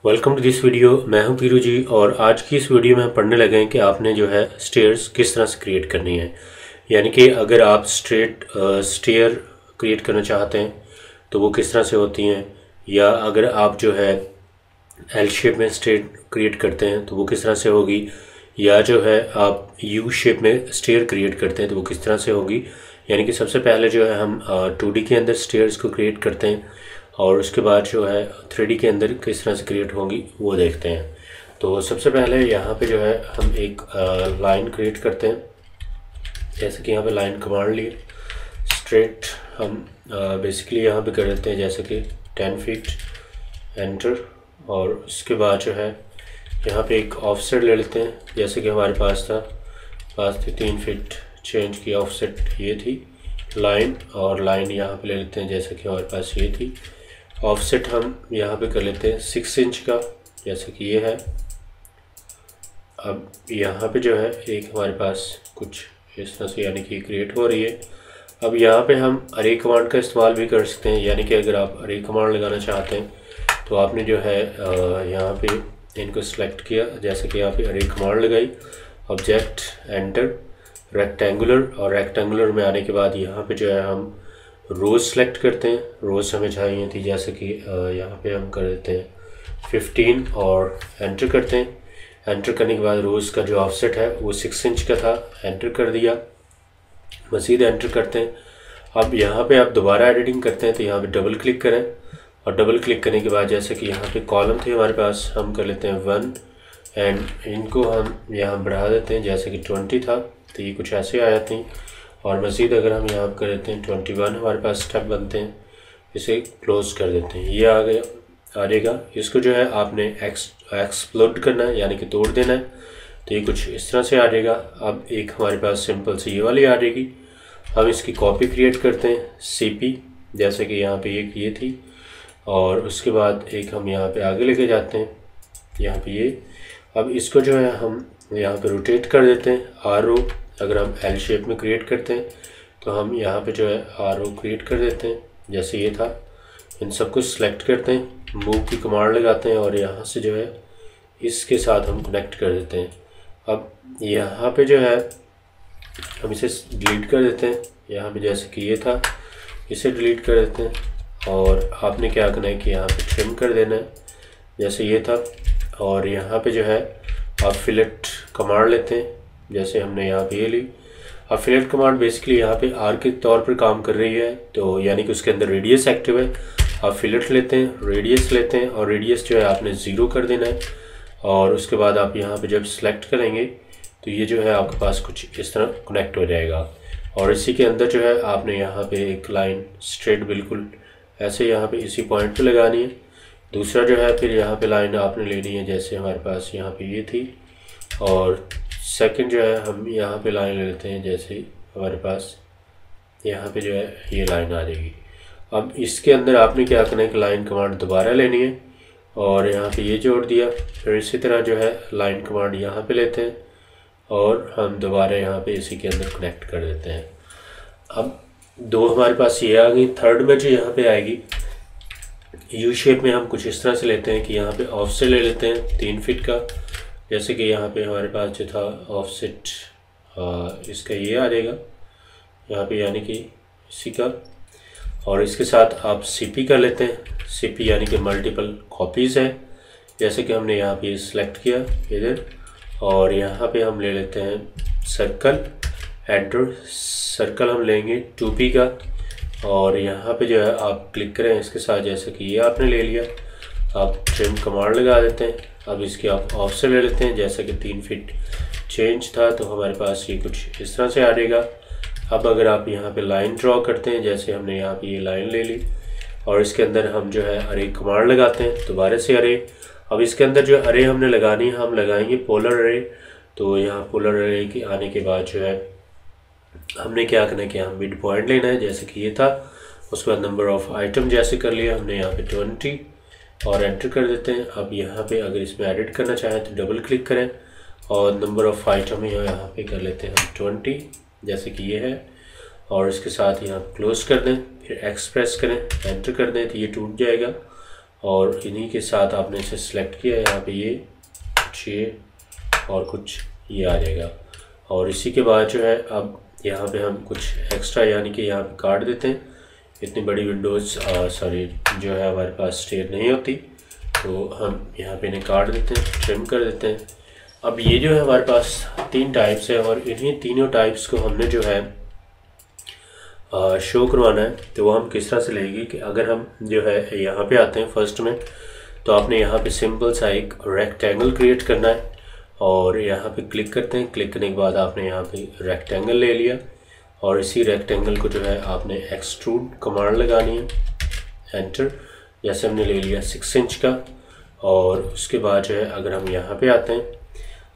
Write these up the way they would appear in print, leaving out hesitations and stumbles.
Welcome to this video. मैं हूं पीरू जी और आज की इस वीडियो में हम पढ़ने लगे हैं कि आपने जो है स्टेयर्स किस तरह से क्रिएट करनी है। यानी कि अगर आप स्ट्रेट स्टेयर क्रिएट करना चाहते हैं तो वो किस तरह से होती हैं, या अगर आप जो है एल शेप में स्टेयर क्रिएट करते हैं तो वो किस तरह से होगी, या जो है आप यू शेप में स्टेयर क्रिएट करते हैं तो वो किस तरह से होगी। यानी कि सबसे पहले जो है हम 2D के अंदर स्टेयर्स को क्रिएट करते हैं और उसके बाद जो है 3D के अंदर किस तरह से क्रिएट होंगी वो देखते हैं। तो सबसे पहले यहाँ पे जो है हम एक लाइन क्रिएट करते हैं। जैसे कि यहाँ पे लाइन कमांड लिए स्ट्रेट हम बेसिकली यहाँ पे कर देते हैं जैसे कि 10 फीट एंटर, और उसके बाद जो है यहाँ पे एक ऑफसेट ले लेते हैं जैसे कि हमारे पास थी 3 फीट चेंज की ऑफसेट ये थी लाइन, और लाइन यहाँ पे ले लेते हैं जैसे कि हमारे पास ये थी। ऑफसेट हम यहाँ पे कर लेते हैं 6 इंच का जैसे कि ये है। अब यहाँ पे जो है एक हमारे पास कुछ इस तरह से यानी कि क्रिएट हो रही है। अब यहाँ पे हम अरे कमांड का इस्तेमाल भी कर सकते हैं, यानी कि अगर आप अरे कमांड लगाना चाहते हैं तो आपने जो है यहाँ पे इनको सेलेक्ट किया जैसे कि यहाँ पे अरे कमांड लगाई, ऑब्जेक्ट एंटर रेक्टेंगुलर, और रेक्टेंगुलर में आने के बाद यहाँ पे जो है हम रोज़ सेलेक्ट करते हैं। रोज़ हमें चाहिए थी जैसे कि यहाँ पे हम कर देते हैं 15 और एंटर करते हैं। एंटर करने के बाद रोज़ का जो ऑफसेट है वो 6 इंच का था, एंटर कर दिया, मज़ीद एंटर करते हैं। अब यहाँ पे आप दोबारा एडिटिंग करते हैं तो यहाँ पे डबल क्लिक करें, और डबल क्लिक करने के बाद जैसे कि यहाँ पे कॉलम थे हमारे पास, हम कर लेते हैं 1 एंड इनको हम यहाँ बढ़ा देते हैं जैसे कि 20 था तो ये कुछ ऐसे आ जाती हैं। और मज़ीद अगर हम यहाँ कर देते हैं 21 हमारे पास स्टेप बनते हैं, इसे क्लोज कर देते हैं, ये आ गया आ जाएगा। इसको जो है आपने एक्सप्लोड करना है यानी कि तोड़ देना है, तो ये कुछ इस तरह से आ जाएगा। अब एक हमारे पास सिंपल सी ये वाली आ जाएगी। हम इसकी कॉपी क्रिएट करते हैं CP जैसे कि यहाँ पे एक ये थी, और उसके बाद एक हम यहाँ पे आगे लेके जाते हैं यहाँ पे ये। अब इसको जो है हम यहाँ पे रोटेट कर देते हैं RO। अगर हम L शेप में क्रिएट करते हैं तो हम यहाँ पे जो है RO क्रिएट कर देते हैं जैसे ये था। इन सबको सिलेक्ट करते हैं, मूव की कमांड लगाते हैं और यहाँ से जो है इसके साथ हम कनेक्ट कर देते हैं। अब यहाँ पे जो है हम इसे डिलीट कर देते हैं, यहाँ पे जैसे कि ये था इसे डिलीट कर देते हैं, और आपने क्या करना है कि यहाँ पे ट्रिम कर देना है जैसे ये था। और यहाँ पे जो है आप फिलेट कमांड लेते हैं जैसे हमने यहाँ पे ये ली। अब फिलेट कमांड बेसिकली यहाँ पे आर के तौर पर काम कर रही है, तो यानी कि उसके अंदर रेडियस एक्टिव है। आप फिलेट लेते हैं, रेडियस लेते हैं, और रेडियस जो है आपने 0 कर देना है। और उसके बाद आप यहाँ पे जब सेलेक्ट करेंगे तो ये जो है आपके पास कुछ इस तरह कनेक्ट हो जाएगा। और इसी के अंदर जो है आपने यहाँ पे एक लाइन स्ट्रेट बिल्कुल ऐसे यहाँ पे इसी पॉइंट पे लगानी है। दूसरा जो है फिर यहाँ पे लाइन आपने लेनी है जैसे हमारे पास यहाँ पे ये थी, और सेकंड जो है हम यहाँ पे लाइन ले लेते हैं जैसे हमारे पास यहाँ पे जो है ये लाइन आ जाएगी। अब इसके अंदर आपने क्या करना है कि लाइन कमांड दोबारा लेनी है और यहाँ पे ये जोड़ दिया। फिर इसी तरह जो है लाइन कमांड यहाँ पे लेते हैं और हम दोबारा यहाँ पे इसी के अंदर कनेक्ट कर देते हैं। अब 2 हमारे पास ये आ गई। थर्ड में जो यहाँ पे आएगी यू शेप में हम कुछ इस तरह से लेते हैं कि यहाँ पे ऑफसेट ले लेते हैं 3 फीट का, जैसे कि यहाँ पे हमारे पास जो था ऑफसेट इसका ये आ जाएगा यहाँ पे यानी कि इसी का, और इसके साथ आप CP कर लेते हैं। CP यानी कि मल्टीपल कॉपीज़ है, जैसे कि हमने यहाँ पे सिलेक्ट किया इधर, और यहाँ पे हम ले लेते हैं सर्कल एंटर। सर्कल हम लेंगे 2P का, और यहाँ पे जो है आप क्लिक करें इसके साथ जैसे कि ये आपने ले लिया। आप ट्रिम कमांड लगा देते हैं। अब इसके आप ऑफसेट ले लेते हैं जैसे कि 3 फीट चेंज था तो हमारे पास ये कुछ इस तरह से आ जाएगा। अब अगर आप यहाँ पे लाइन ड्रॉ करते हैं जैसे हमने यहाँ पे ये लाइन ले ली, और इसके अंदर हम जो है अरे कमांड लगाते हैं दोबारा से अरे। अब इसके अंदर जो अरे हमने लगानी है हम लगाएंगे पोलर अरे। तो यहाँ पोलर अरे के आने के बाद जो है हमने क्या करना है कि हम मिड पॉइंट लेना है जैसे कि ये था। उसके बाद नंबर ऑफ़ आइटम जैसे कर लिया हमने यहाँ पे 20 और एंटर कर देते हैं। अब यहाँ पे अगर इसमें एडिट करना चाहें तो डबल क्लिक करें और नंबर ऑफ़ आइटम यहाँ पे कर लेते हैं हम 20 जैसे कि ये है, और इसके साथ यहाँ क्लोज कर दें, फिर एक्सप्रेस करें, एंटर कर दें तो ये टूट जाएगा। और इन्हीं के साथ आपने इसे सिलेक्ट किया, यहाँ पे ये कुछ ये और कुछ ये आ जाएगा। और इसी के बाद जो है अब यहाँ पे हम कुछ एक्स्ट्रा यानी कि यहाँ पे काट देते हैं। इतनी बड़ी विंडोज़ सॉरी जो है हमारे पास स्टेयर नहीं होती, तो हम यहाँ पे इन्हें काट देते हैं, ट्रिम कर देते हैं। अब ये जो है हमारे पास 3 टाइप्स है और इन्हीं तीनों टाइप्स को हमने जो है शो करवाना है। तो वो हम किस तरह से लेंगे कि अगर हम जो है यहाँ पे आते हैं फर्स्ट में, तो आपने यहाँ पे सिंपल सा एक रेक्टेंगल क्रिएट करना है और यहाँ पे क्लिक करते हैं। क्लिक करने के बाद आपने यहाँ पे रेक्टेंगल ले लिया और इसी रेक्टेंगल को जो है आपने एक्सट्रूड कमांड लगानी है, एंटर। जैसे हमने ले लिया 6 इंच का और उसके बाद जो है अगर हम यहाँ पे आते हैं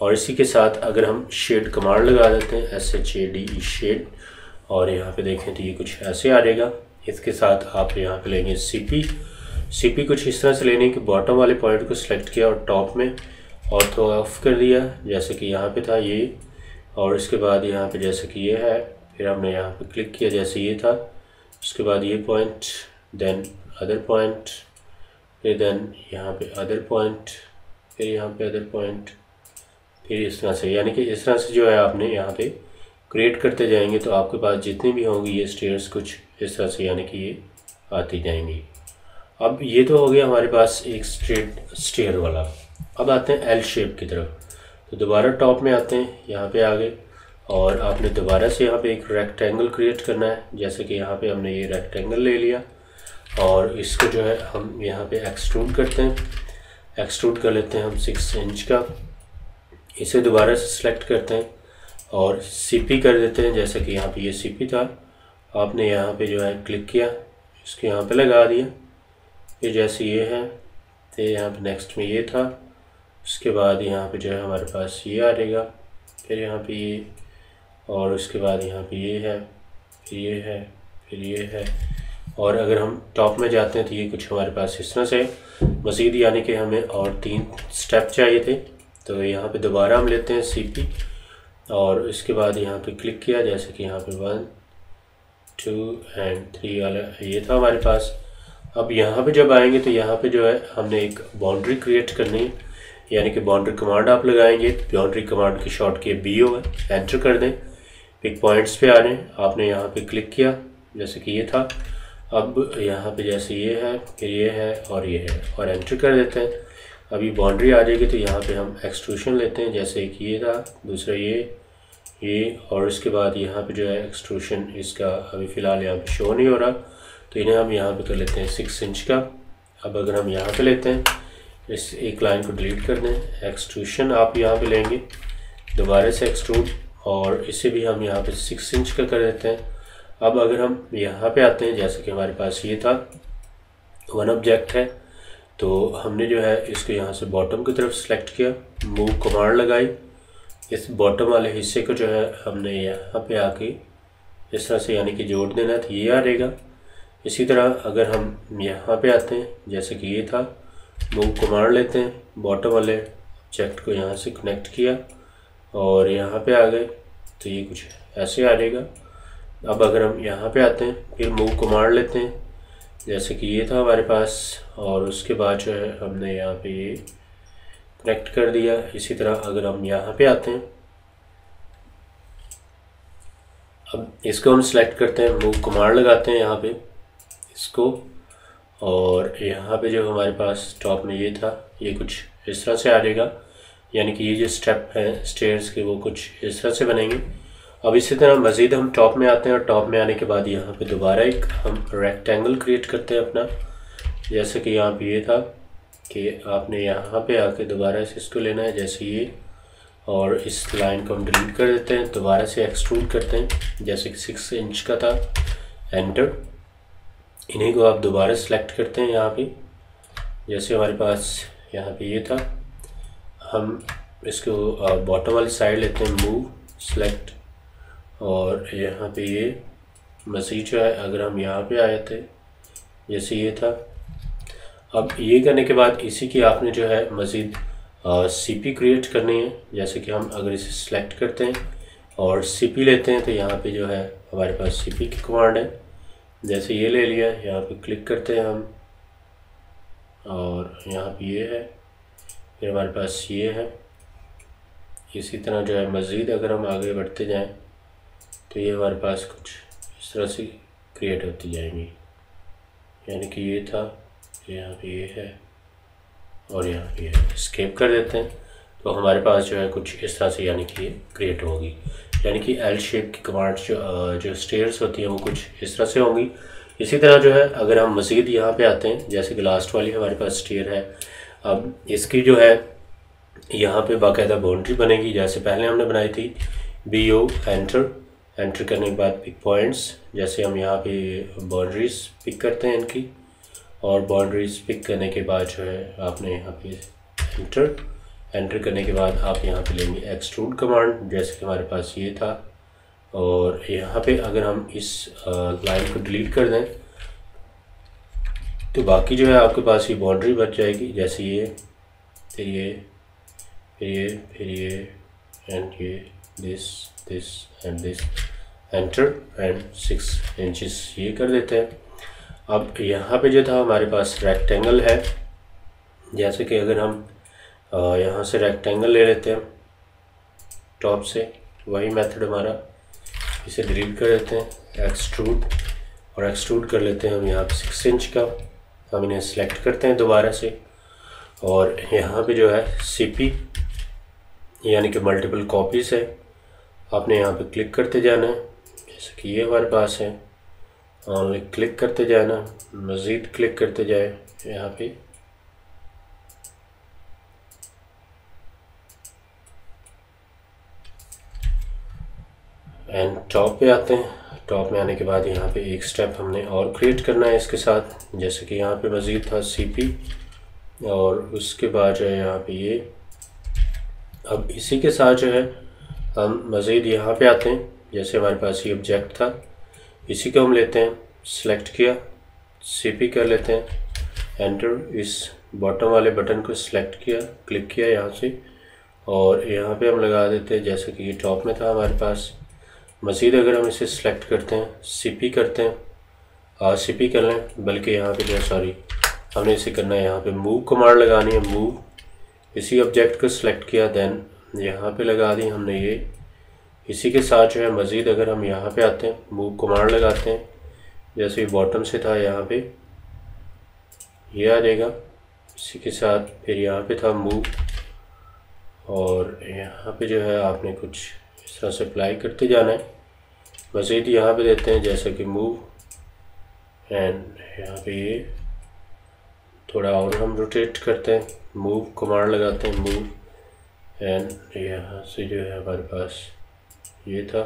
और इसी के साथ अगर हम शेड कमांड लगा देते हैं, SHADE शेड, और यहाँ पे देखें तो ये कुछ ऐसे आ जाएगा। इसके साथ आप यहाँ पे लेंगे CP कुछ इस तरह से लेने कि बॉटम वाले पॉइंट को सिलेक्ट किया और टॉप में और तो ऑफ कर दिया, जैसे कि यहाँ पे था ये, और इसके बाद यहाँ पे जैसे कि ये है, फिर हमने यहाँ पे क्लिक किया जैसे ये था, उसके बाद ये पॉइंट, देन अदर पॉइंट, फिर देन यहाँ पे अदर पॉइंट, फिर यहाँ पे अदर पॉइंट, फिर इस तरह से, यानी कि इस तरह से जो है आपने यहाँ पे क्रिएट करते जाएंगे तो आपके पास जितनी भी होंगी ये स्टेयर्स कुछ इस तरह से यानी कि ये आती जाएंगी। अब ये तो हो गया हमारे पास एक स्ट्रेट स्टेयर वाला। अब आते हैं एल शेप की तरफ, तो दोबारा टॉप में आते हैं, यहाँ पे आ गए और आपने दोबारा से यहाँ पे एक रेक्टेंगल क्रिएट करना है। जैसे कि यहाँ पे हमने ये रेक्टेंगल ले लिया और इसको जो है हम यहाँ पे एक्सट्रूड करते हैं, एक्सट्रूड कर लेते हैं हम 6 इंच का। इसे दोबारा से सिलेक्ट करते हैं और CP कर देते हैं, जैसे कि यहाँ पे ये CP था, आपने यहाँ पे जो है क्लिक किया, इसको यहाँ पे लगा दिया, फिर जैसे ये है तो यहाँ पे नेक्स्ट में ये था, उसके बाद यहाँ पे जो है हमारे पास ये आ जाएगा, फिर यहाँ पे ये, और उसके बाद यहाँ पे ये है, फिर ये है, फिर ये है। और अगर हम टॉप में जाते हैं तो ये कुछ हमारे पास इस तरह से मज़ीद, यानी कि हमें और 3 स्टेप चाहिए थे। तो यहाँ पे दोबारा हम लेते हैं CP और इसके बाद यहाँ पे क्लिक किया, जैसे कि यहाँ पे 1 2 एंड 3 वाला ये था हमारे पास। अब यहाँ पे जब आएंगे तो यहाँ पे जो है हमने एक बाउंड्री क्रिएट करनी है, यानी कि बाउंड्री कमांड आप लगाएंगे। बाउंड्री कमांड की शॉर्ट की BO है, एंटर कर दें, पिक पॉइंट्स पे आ रहे हैं, आपने यहाँ पे क्लिक किया जैसे कि ये था। अब यहाँ पे जैसे ये है, फिर ये है और ये है, और एंटर कर देते हैं। अभी बाउंड्री आ जाएगी तो यहाँ पे हम एक्सट्रूशन लेते हैं, जैसे कि ये था, दूसरा ये और इसके बाद यहाँ पे जो है एक्सट्रूशन इसका अभी फ़िलहाल यहाँ पे शो नहीं हो रहा, तो इन्हें हम यहाँ पे कर लेते हैं 6 इंच का। अब अगर हम यहाँ पे लेते हैं, इस एक लाइन को डिलीट कर दें, एक्सट्रूशन आप यहाँ पे लेंगे, दोबारा से एक्सट्रूड, और इसे भी हम यहाँ पे 6 इंच का कर देते हैं। अब अगर हम यहाँ पे आते हैं, जैसे कि हमारे पास ये था 1 ऑब्जेक्ट है, तो हमने जो है इसको यहाँ से बॉटम की तरफ सेलेक्ट किया, मूव कमांड लगाई, इस बॉटम वाले हिस्से को जो है हमने यहाँ पे आके इस तरह से यानी कि जोड़ देना, तो ये आ रहेगा। इसी तरह अगर हम यहाँ पे आते हैं, जैसे कि ये था, मूव कमांड लेते हैं, बॉटम वाले ऑब्जेक्ट को यहाँ से कनेक्ट किया और यहाँ पे आ गए, तो ये कुछ ऐसे आ जाएगा। अब अगर हम यहाँ पे आते हैं, फिर मूव कमांड लेते हैं, जैसे कि ये था हमारे पास, और उसके बाद जो है हमने यहाँ पे ये कनेक्ट कर दिया। इसी तरह अगर हम यहाँ पे आते हैं, अब इसको हम सिलेक्ट करते हैं, मूव कमांड लगाते हैं यहाँ पे इसको, और यहाँ पे जो हमारे पास टॉप में ये था, ये कुछ इस तरह से आ जाएगा, यानी कि ये जो स्टेप हैं स्टेयर्स के वो कुछ इस तरह से बनेंगे। अब इसी तरह मज़ीद हम टॉप में आते हैं और टॉप में आने के बाद यहाँ पे दोबारा एक हम रेक्टेंगल क्रिएट करते हैं अपना, जैसे कि यहाँ पे ये था कि आपने यहाँ पे आके दोबारा से इसको लेना है, जैसे ये, और इस लाइन को हम डिलीट कर देते हैं, दोबारा से एक्सट्रूड करते हैं, जैसे कि 6 इंच का था, एंटर। इन्हीं को आप दोबारा सेलेक्ट करते हैं यहाँ पे, जैसे हमारे पास यहाँ पे ये था, हम इसको बॉटम वाली साइड लेते हैं, मूव सेलेक्ट, और यहाँ पे ये मज़ीद जो है अगर हम यहाँ पे आए थे, जैसे ये था। अब ये करने के बाद इसी की आपने जो है मज़ीद CP क्रिएट करनी है, जैसे कि हम अगर इसे सिलेक्ट करते हैं और CP लेते हैं, तो यहाँ पे जो है हमारे पास CP की कमांड है, जैसे ये ले लिया, यहाँ पे क्लिक करते हैं हम, और यहाँ पे ये है, फिर हमारे पास ये है। इसी तरह जो है मज़ीद अगर हम आगे बढ़ते जाएं तो ये हमारे पास कुछ इस तरह से क्रिएट होती जाएंगी। यानी कि ये था, यहाँ पे ये है और यहाँ पे है। स्केप कर देते हैं तो हमारे पास जो है कुछ इस तरह से यानी कि ये क्रिएट होगी। यानी कि एल शेप की कमांड्स जो स्टेयर्स होती हैं वो कुछ इस तरह से होंगी। इसी तरह जो है अगर हम मज़ीद यहाँ पे आते हैं, जैसे कि लास्ट वाली हमारे पास स्टेयर है, अब इसकी जो है यहाँ पे बाकायदा बाउंड्री बनेगी जैसे पहले हमने बनाई थी। BO एंटर करने के बाद पिक पॉइंट्स, जैसे हम यहाँ पे बाउंड्रीज पिक करते हैं इनकी, और बाउंड्रीज पिक करने के बाद जो है आपने यहाँ पे एंटर करने के बाद आप यहाँ पे लेंगे एक्सट्रूड कमांड, जैसे कि हमारे पास ये था। और यहाँ पे अगर हम इस लाइन को डिलीट कर दें तो बाकी जो है आपके पास ये बाउंड्री बच जाएगी, जैसे ये, फिर ये, फिर ये, फिर ये एंड ये, this and this, enter and 6 inches ये कर देते हैं। अब यहाँ पे जो था हमारे पास रेक्टेंगल है, जैसे कि अगर हम यहाँ से रेक्टेंगल ले लेते हैं टॉप से, वही मेथड हमारा, इसे डिलीट कर देते हैं एक्सट्रूड, और एक्सट्रूड कर लेते हैं हम यहाँ पे 6 इंच का। हम इन्हें सेलेक्ट करते हैं दोबारा से, और यहाँ पे जो है CP यानी कि मल्टीपल कॉपीज़ है, आपने यहाँ पे क्लिक करते जाना है, जैसे कि ये हमारे पास है। ओनली क्लिक करते जाना, मज़ीद क्लिक करते जाए यहाँ पे, एंड टॉप पे आते हैं। टॉप में आने के बाद यहाँ पे एक स्टेप हमने और क्रिएट करना है इसके साथ, जैसे कि यहाँ पे मज़ीद था CP, और उसके बाद जो है यहाँ पे ये। अब इसी के साथ जो है हम मज़ीद यहाँ पे आते हैं, जैसे हमारे पास ये ऑब्जेक्ट था, इसी को हम लेते हैं, सेलेक्ट किया, CP कर लेते हैं, एंटर, इस बॉटम वाले बटन को सेलेक्ट किया, क्लिक किया यहाँ से, और यहाँ पे हम लगा देते हैं जैसे कि ये टॉप में था हमारे पास। मज़ीद अगर हम इसे सेलेक्ट करते हैं, CP करते हैं, CP कर लें, बल्कि यहाँ पे जो सॉरी हमने इसे करना है, यहाँ पे मूव कमांड लगानी है, मूव, इसी ऑब्जेक्ट को सिलेक्ट किया, देन यहाँ पे लगा दी हमने ये। इसी के साथ जो है मज़ीद अगर हम यहाँ पे आते हैं, मूव कमांड लगाते हैं, जैसे बॉटम से था यहाँ पे ये आ जाएगा। इसी के साथ फिर यहाँ पे था मूव, और यहाँ पे जो है आपने कुछ इस तरह से अप्लाई करते जाना है। मज़ीद यहाँ पे देते हैं जैसे कि मूव, एंड यहाँ पे ये थोड़ा और हम रोटेट करते हैं, मूव कमांड लगाते हैं, मूव, एंड यहाँ से जो है हमारे पास ये था,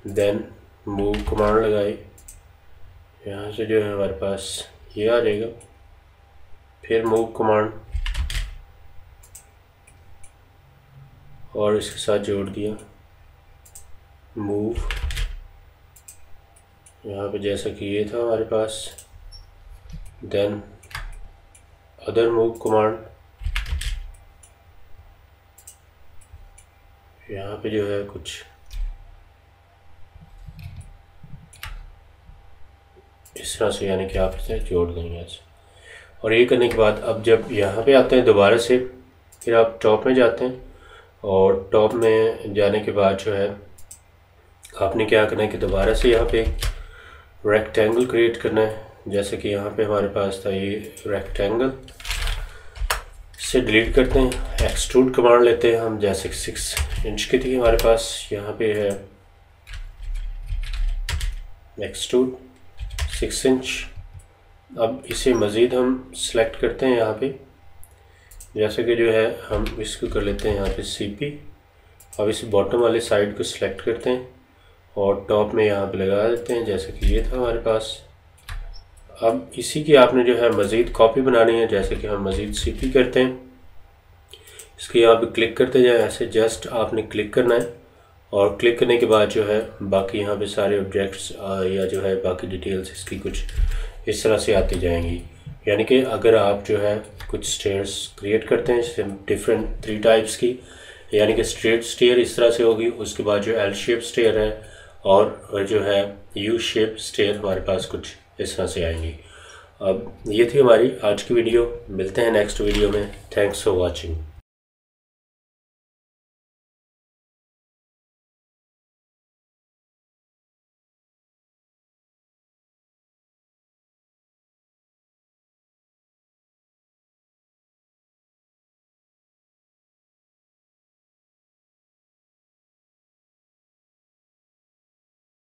देन मूव कमांड लगाई, यहाँ से जो है हमारे पास ये आ जाएगा, फिर मूव कमांड, और इसके साथ जोड़ दिया मूव, यहाँ पे जैसा कि ये था हमारे पास, देन अदर मूव कमांड, यहाँ पे जो है कुछ इस तरह से, यानी कि आप इसे जोड़ देंगे ऐसे। और ये करने के बाद अब जब यहाँ पे आते हैं दोबारा से, फिर आप टॉप में जाते हैं, और टॉप में जाने के बाद जो है आपने क्या करना है कि दोबारा से यहाँ पे रेक्टेंगल क्रिएट करना है, जैसे कि यहाँ पे हमारे पास था ये रेक्टेंगल, से डिलीट करते हैं, एक्सट्रूड कमांड लेते हैं हम, जैसे कि 6 इंच की थी हमारे पास, यहाँ पे है एक्सट्रूड 6 इंच। अब इसे मज़ीद हम सेलेक्ट करते हैं यहाँ पे, जैसे कि जो है हम इसको कर लेते हैं यहाँ पे CP। अब इस बॉटम वाले साइड को सिलेक्ट करते हैं और टॉप में यहाँ पे लगा देते हैं, जैसे कि ये था हमारे पास। अब इसी की आपने जो है मज़ीद कॉपी बनानी है, जैसे कि हम मज़ीद CP करते हैं, इसके यहाँ पे क्लिक करते जाए, ऐसे जस्ट आपने क्लिक करना है, और क्लिक करने के बाद जो है बाकी यहाँ पे सारे ऑब्जेक्ट्स या जो है बाकी डिटेल्स इसकी कुछ इस तरह से आती जाएंगी। यानी कि अगर आप जो है कुछ स्टेयर्स क्रिएट करते हैं डिफरेंट 3 टाइप्स की, यानी कि स्ट्रेट स्टेयर इस तरह से होगी, उसके बाद जो L शेप स्टेयर है और जो है U शेप स्टेयर हमारे पास कुछ इस तरह से आएंगी। अब ये थी हमारी आज की वीडियो, मिलते हैं नेक्स्ट वीडियो में। Thanks for watching.